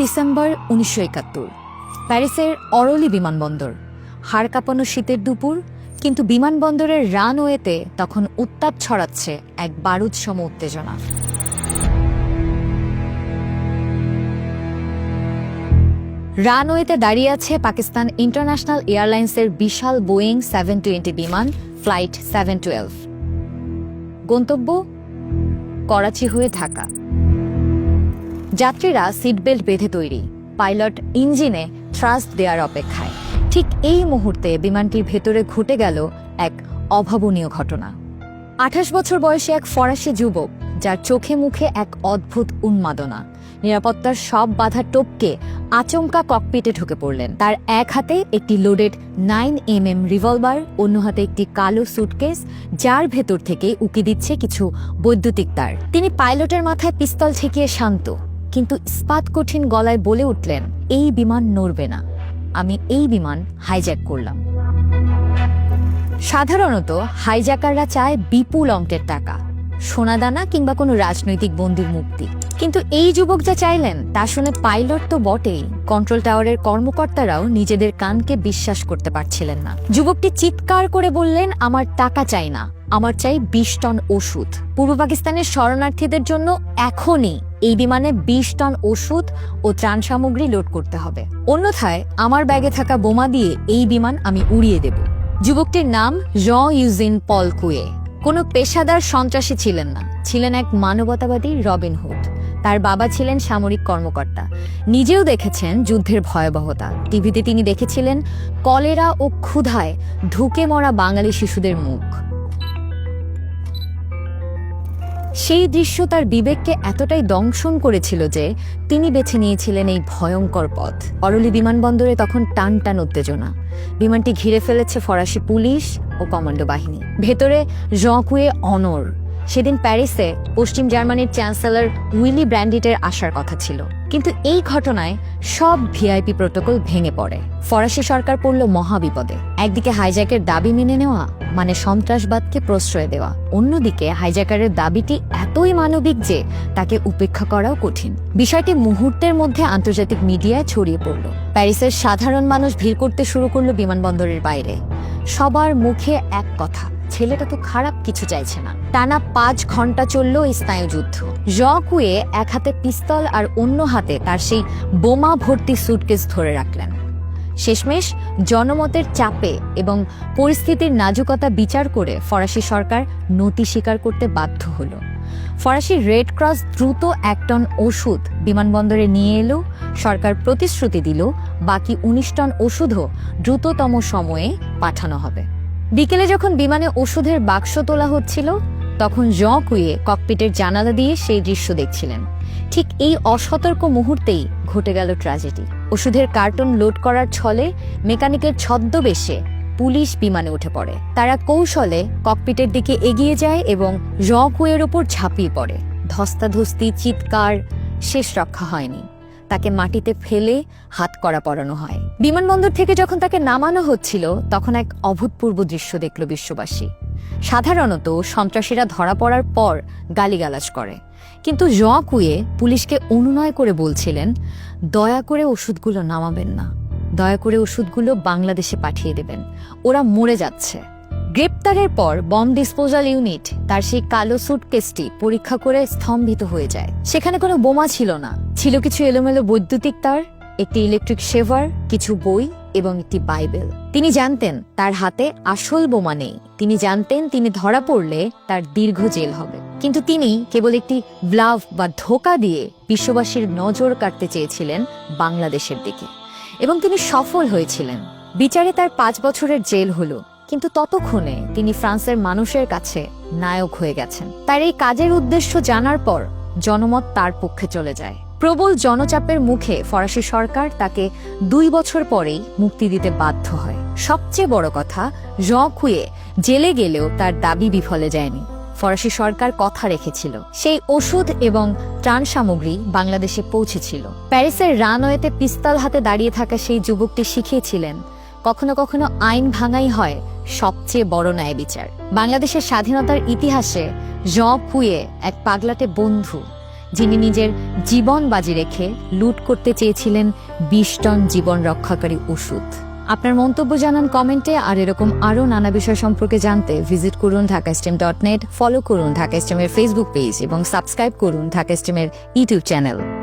December ১৯৭১, প্যারিসের অরলি বিমানবন্দর। হাড় কাঁপানো শীতের দুপুর, কিন্তু বিমানবন্দরের রানওয়েতে তখন উত্তাপ ছড়াচ্ছে এক বারুদসম উত্তেজনা। রানওয়েতে দাঁড়িয়ে আছে পাকিস্তান ইন্টারন্যাশনাল এয়ারলাইন্সের বিশাল বোয়িং 720 বিমান ফ্লাইট 712। গন্তব্য করাচি হয়ে ঢাকা। যাত্রীরা সিট বেল্ট বেঁধে তৈরি, পাইলট ইঞ্জিনে থ্রাস্ট দেওয়ার অপেক্ষায়। ঠিক এই মুহূর্তে বিমানটির ভেতরে ঘটে গেল এক অভাবনীয় ঘটনা। ২৮ বছর বয়সী এক ফরাসি যুবক, যার চোখে মুখে এক অদ্ভুত উন্মাদনা, নিরাপত্তার সব বাধা টপকে আচমকা ককপিটে ঢুকে পড়লেন। তার এক হাতে একটি লোডেড 9mm রিভলভার, অন্য হাতে একটি কালো সুটকেস, যার ভেতর থেকে উকি দিচ্ছে কিছু বৈদ্যুতিক তার। তিনি পাইলটের মাথায় পিস্তল ঠেকিয়ে শান্ত, কিন্তু ইস্পাত কঠিন গলায় বলে উঠলেন, এই বিমান নড়বে না, আমি এই বিমান হাইজ্যাক করলাম। সাধারণত হাইজ্যাকাররা চায় বিপুল অঙ্কের টাকা, সোনাদানা কিংবা কোনো রাজনৈতিক বন্দীর মুক্তি, কিন্তু এই যুবক যা চাইলেন তা শুনে পাইলট তো বটেই, কন্ট্রোল টাওয়ারের কর্মকর্তারাও নিজেদের কানকে বিশ্বাস করতে পারছিলেন না। যুবকটি চিৎকার করে বললেন, আমার টাকা চাই না, আমার চাই ২০ টন ওষুধ। পূর্ব পাকিস্তানের শরণার্থীদের জন্য এখনই এই বিমানে ২০ টন ওষুধ ও ত্রাণ সামগ্রী লোড করতে হবে, অন্যথায় আমার ব্যাগে থাকা বোমা দিয়ে এই বিমান আমি উড়িয়ে দেব। যুবকটির নাম জঁ-ইউজিন পল কুয়ে। কোনো পেশাদার সন্ত্রাসী ছিলেন না, ছিলেন এক মানবতাবাদী রবিন হুড। তার বাবা ছিলেন সামরিক কর্মকর্তা, নিজেও দেখেছেন যুদ্ধের ভয়াবহতা। টিভিতে তিনি দেখেছিলেন কলেরা ও ক্ষুধায় ঢুকে মরা বাঙালি শিশুদের মুখ। সেই দৃশ্য তার বিবেককে এতটাই দংশন করেছিল যে তিনি বেছে নিয়েছিলেন এই ভয়ঙ্কর পথ। অরলি বিমানবন্দরে তখন টান টান উত্তেজনা। বিমানটি ঘিরে ফেলেছে ফরাসি পুলিশ ও কমান্ডো বাহিনী। ভেতরে জঁ কুয়ে অনর। সেদিন প্যারিসে পশ্চিম জার্মানির চ্যান্সেলর উইলি ব্র্যান্ডিটের আসার কথা ছিল, কিন্তু এই ঘটনায় সব ভিআইপি প্রোটোকল ভেঙে পড়ে। ফরাসি সরকার পড়ল মহাবিপদে। একদিকে হাইজ্যাকের দাবি মেনে নেওয়া মানে সন্ত্রাসবাদকে প্রশ্রয় দেওয়া, অন্যদিকে হাইজ্যাকারের দাবিটি এতই মানবিক যে তাকে উপেক্ষা করাও কঠিন। বিষয়টি মুহূর্তের মধ্যে আন্তর্জাতিক মিডিয়ায় ছড়িয়ে পড়ল। প্যারিসের সাধারণ মানুষ ভিড় করতে শুরু করলো বিমানবন্দরের বাইরে। সবার মুখে এক কথা, ছেলেটা তো খারাপ কিছু চাইছে না। টানা ৫ ঘন্টা চলল এই স্নায়ুযুদ্ধ। জঁ কুয়ে এক হাতে পিস্তল আর অন্য হাতে তার সেই বোমা ভর্তি সুটকেস ধরে রাখলেন। শেষমেশ জনমতের চাপে এবং পরিস্থিতির নাজুকতা বিচার করে ফরাসি সরকার নতি স্বীকার করতে বাধ্য হল। ফরাসি রেড ক্রস দ্রুত ১ টন ওষুধ বিমানবন্দরে নিয়ে এলো। সরকার প্রতিশ্রুতি দিল বাকি ১৯ টন ওষুধও দ্রুততম সময়ে পাঠানো হবে। বিকেলে যখন বিমানে ওষুধের বাক্স তোলা হচ্ছিল, তখন জঁ কুয়ে ককপিটের জানালা দিয়ে সেই দৃশ্য দেখছিলেন। ঠিক এই অসতর্ক মুহূর্তেই ঘটে গেল ট্র্যাজেডি। ওষুধের কার্টন লোড করার ছলে মেকানিকের ছদ্মবেশে পুলিশ বিমানে উঠে পড়ে। তারা কৌশলে ককপিটের দিকে এগিয়ে যায় এবং জঁ কুয়ের ওপর ঝাঁপিয়ে পড়ে। ধস্তাধস্তি, চিৎকার, শেষ রক্ষা হয়নি। তাকে মাটিতে ফেলে হাতকড়া পরানো হয়। বিমানবন্দর থেকে যখন তাকে নামানো হচ্ছিল, তখন এক অভূতপূর্ব দৃশ্য দেখল বিশ্ববাসী। সাধারণত সন্ত্রাসীরা ধরা পড়ার পর গালিগালাজ করে, কিন্তু জঁ কুয়ে পুলিশকে অনুনয় করে বলছিলেন, দয়া করে ওষুধগুলো নামাবেন না, দয়া করে ওষুধগুলো বাংলাদেশে পাঠিয়ে দেবেন, ওরা মরে যাচ্ছে। গ্রেপ্তারের পর বম্ব ডিসপোজাল ইউনিট তার সেই কালো সুটকেসটি পরীক্ষা করে স্তম্ভিত হয়ে যায়। সেখানে কোনো বোমা ছিল না, ছিল কিছু এলোমেলো বৈদ্যুতিক তার, একটি ইলেকট্রিক শেভার, কিছু বই এবং একটি বাইবেল। তিনি জানতেন তার হাতে আসল বোমা নেই। তিনি জানতেন তিনি ধরা পড়লে তার দীর্ঘ জেল হবে, কিন্তু তিনি কেবল একটি ব্লাভ বা ধোঁকা দিয়ে বিশ্ববাসীর নজর কাটতে চেয়েছিলেন বাংলাদেশের দিকে, এবং তিনি সফল হয়েছিলেন। বিচারে তার ৫ বছরের জেল হলো, কিন্তু ততক্ষণে তিনি ফ্রান্সের মানুষের কাছে নায়ক হয়ে গেছেন। তার এই কাজের উদ্দেশ্য জানার পর জনমত তার পক্ষে চলে যায়। প্রবল জনচাপের মুখে ফরাসি সরকার তাকে ২ বছর পরেই মুক্তি দিতে বাধ্য হয়। সবচেয়ে বড় কথা, জঁ কুয়ে জেলে গেলেও তার দাবি বিফলে যায়নি। ফরাসি সরকার কথা রেখেছিল। সেই ওষুধ এবং ত্রাণ সামগ্রী বাংলাদেশে পৌঁছেছিল। প্যারিসের রানওয়েতে পিস্তল হাতে দাঁড়িয়ে থাকা সেই যুবকটি শিখিয়েছিলেন, কখনো কখনো আইন ভাঙাই হয় সবচেয়ে বড় ন্যায় বিচার। বাংলাদেশের স্বাধীনতার ইতিহাসে জঁ কুয়ে এক পাগলাটে বন্ধু, যিনি নিজের জীবন বাজি রেখে লুট করতে চেয়েছিলেন ২০ টন জীবন রক্ষাকারী ওষুধ। আপনার মন্তব্য জানান কমেন্টে। আর এরকম আরও নানা বিষয় সম্পর্কে জানতে ভিজিট করুন ঢাকাস্ট্রিম.net, ফলো করুন ঢাকাস্ট্রিমের ফেসবুক পেজ এবং সাবস্ক্রাইব করুন ঢাকাস্ট্রিমের ইউটিউব চ্যানেল।